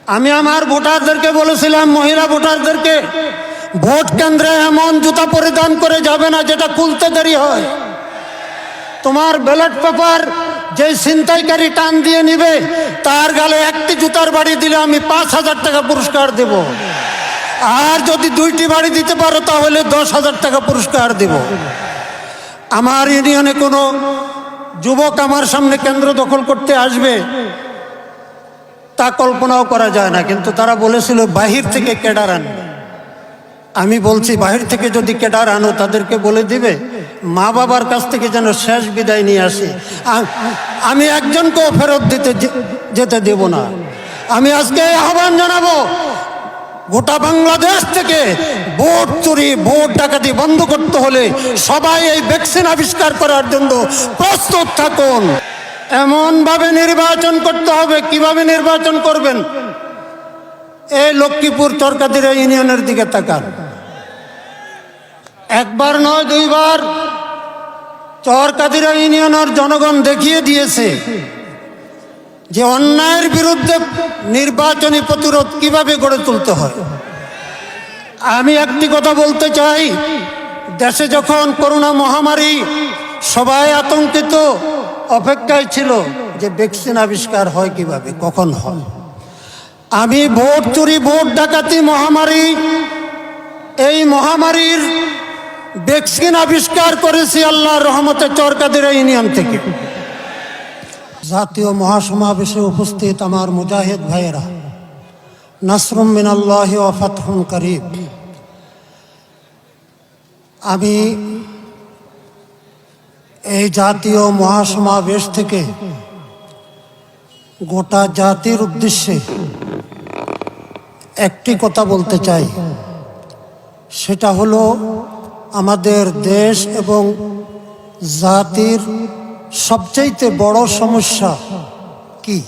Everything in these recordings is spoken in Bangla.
আমি আমার ভোটারদেরকে বলেছিলাম, মহিলা ভোটারদেরকে, ভোট কেন্দ্রে এমন জুতা পরিধান করে যাবে না যেটা খুলতে দেরি হয়। তোমার ব্যালট পেপার যে ছিনতাইকারী টান দিয়ে নিবে, তার গালে একটি জুতার বাড়ি দিলে আমি 5,000 টাকা পুরস্কার দেব। আর যদি 2টি বাড়ি দিতে পারো তাহলে 10,000 টাকা পুরস্কার দেব। আমার ইউনিয়নে কোনো যুবক আমার সামনে কেন্দ্র দখল করতে আসবে তা কল্পনাও করা যায় না, কিন্তু তারা বলেছিল বাহির থেকে ক্যাডার আনবে। আমি বলছি, বাহির থেকে যদি ক্যাডার আনো তাদেরকে বলে দিবে মা বাবার কাছ থেকে যেন শেষ বিদায় নিয়ে আসে। আমি একজনকেও ফেরত যেতে দেব না। আমি আজকে আহ্বান জানাবো, গোটা বাংলাদেশ থেকে ভোট চুরি, ভোট ডাকাতি বন্ধ করতে হলে সবাই এই ভ্যাকসিন আবিষ্কার করার জন্য প্রস্তুত থাকুন। এমনভাবে নির্বাচন করতে হবে। কিভাবে নির্বাচন করবেন? এই লক্ষ্মীপুর চরকাদিরা ইউনিয়নের দিকে তাকান। একবার নয়, 2বার চরকাদিরা ইউনিয়নের জনগণ দেখিয়ে দিয়েছে যে অন্যায়ের বিরুদ্ধে নির্বাচনী প্রতিরোধ কিভাবে গড়ে তুলতে হয়। আমি একটি কথা বলতে চাই, দেশে যখন করোনা মহামারী, সবাই আতঙ্কিত, অপেক্ষায় ছিল যে ভ্যাকসিন আবিষ্কার হয় কিভাবে, কখন হয়। আমি ভোট চুরি, ভোট ডাকাতি মহামারী, এই মহামারীর ভ্যাকসিন আবিষ্কার করেছি আল্লাহর রহমতে চরকাদিরা ইউনিয়ন থেকে। জাতীয় মহাসমাবেশে উপস্থিত আমার মুজাহিদ ভাইয়েরা, নাসরুম মিনাল্লাহি ওয়া ফাতহুন করিব। আমি এই জাতীয় মহাসমাবেশ থেকে গোটা জাতির উদ্দেশ্যে একটি কথা বলতে চাই। সেটা হলো, আমাদের দেশ এবং জাতির সবচাইতে বড় সমস্যা কি?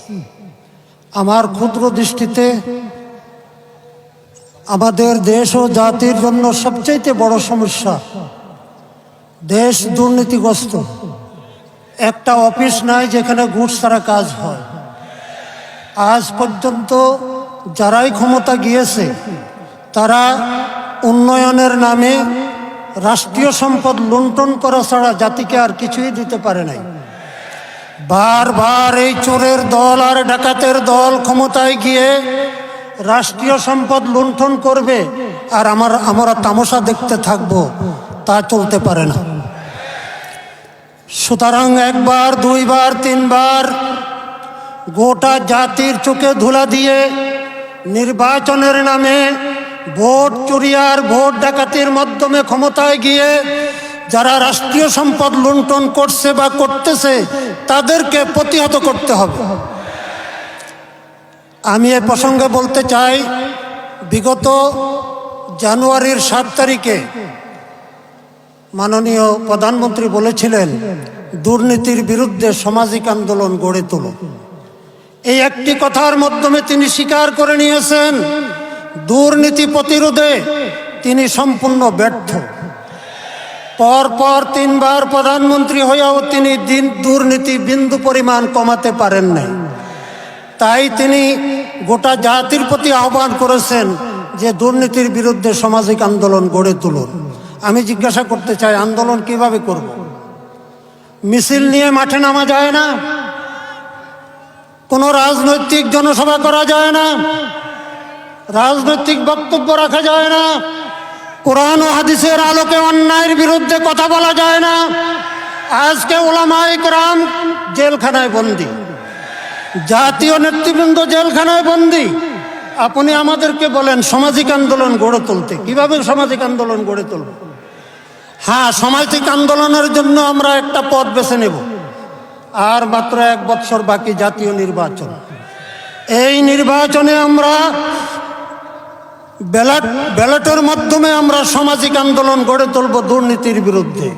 আমার ক্ষুদ্র দৃষ্টিতে আমাদের দেশ ও জাতির জন্য সবচাইতে বড় সমস্যা, দেশ দুর্নীতিগ্রস্ত। একটা অফিস নাই যেখানে ঘুষ ছাড়া কাজ হয়। আজ পর্যন্ত যারাই ক্ষমতা গিয়েছে তারা উন্নয়নের নামে রাষ্ট্রীয় সম্পদ লুণ্ঠন করা ছাড়া জাতিকে আর কিছুই দিতে পারে নাই। বারবার এই চোরের দল আর ডাকাতের দল ক্ষমতায় গিয়ে রাষ্ট্রীয় সম্পদ লুণ্ঠন করবে, আর আমরা তামাশা দেখতে থাকবো, তা চলতে পারে না। সুতরাং 1বার, 2বার, 3বার গোটা জাতির চোখে ধুলা দিয়ে নির্বাচনের নামে ভোট চুরি আর ভোট ডাকাতির মাধ্যমে ক্ষমতায় গিয়ে যারা রাষ্ট্রীয় সম্পদ লুণ্ঠন করছে বা করতেছে তাদেরকে প্রতিহত করতে হবে। আমি এ প্রসঙ্গে বলতে চাই, বিগত জানুয়ারির 7 তারিখে মাননীয় প্রধানমন্ত্রী বলেছিলেন, দুর্নীতির বিরুদ্ধে সামাজিক আন্দোলন গড়ে তোলো। এই একটি কথার মাধ্যমে তিনি স্বীকার করে নিয়েছেন দুর্নীতি প্রতিরোধে তিনি সম্পূর্ণ ব্যর্থ। পরপর 3বার প্রধানমন্ত্রী হয়েও তিনি দুর্নীতি বিন্দু পরিমাণ কমাতে পারেন নাই। তাই তিনি গোটা জাতির প্রতি আহ্বান করেছেন যে দুর্নীতির বিরুদ্ধে সামাজিক আন্দোলন গড়ে তুলুন। আমি জিজ্ঞাসা করতে চাই, আন্দোলন কিভাবে করব? মিছিল নিয়ে মাঠে নামা যায় না, কোনো রাজনৈতিক জনসভা করা যায় না, রাজনৈতিক বক্তব্য রাখা যায় না, কোরআন ও হাদিসের আলোকে অন্যায়ের বিরুদ্ধে কথা বলা যায় না। আজকে উলামায়ে কেরাম জেলখানায় বন্দী, জাতীয় নেতৃবৃন্দ জেলখানায় বন্দী। আপনি আমাদেরকে বলেন সামাজিক আন্দোলন গড়ে তুলতে, কিভাবে সামাজিক আন্দোলন গড়ে তুলব? হ্যাঁ, সামাজিক আন্দোলনের জন্য আমরা একটা পথ বেছে নেব। আর মাত্র 1 বছর বাকি জাতীয় নির্বাচন। এই নির্বাচনে আমরা ব্যালটের মাধ্যমে আমরা সামাজিক আন্দোলন গড়ে তুলব দুর্নীতির বিরুদ্ধে।